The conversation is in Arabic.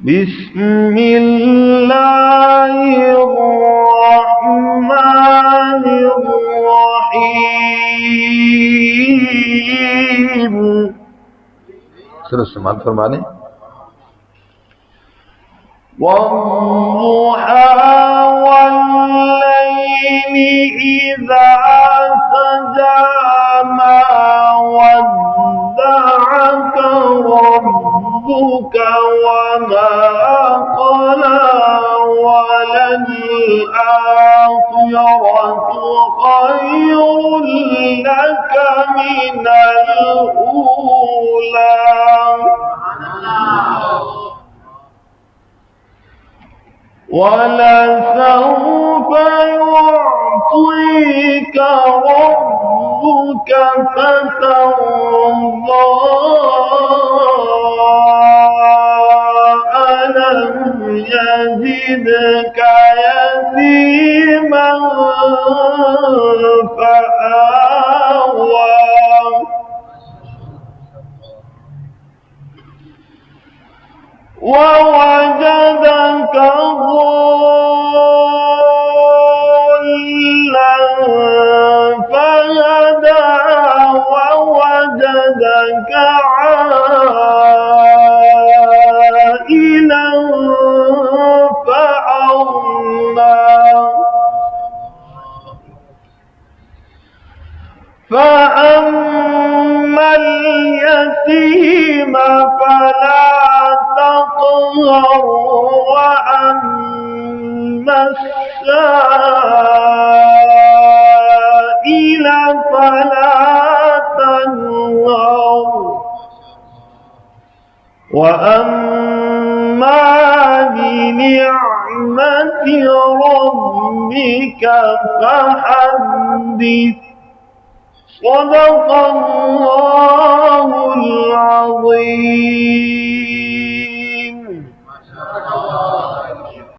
بسم الله الرحمن الرحيم. سورة السمان فرمانے والضحى والليل إذا سجى ما ودعك ربك وما قلى وللآخرة خير لك من الأولى ولسوف يعطيك ربك فترضى ألم يجدك يتيما فآوى ووجدك ضالا فهدى ووجدك عائلا فأغنى فأما اليتيم فلا تقهر وأما السائل فلا تنهر وأما بنعمة ربك فحدث. صدق الله العظيم.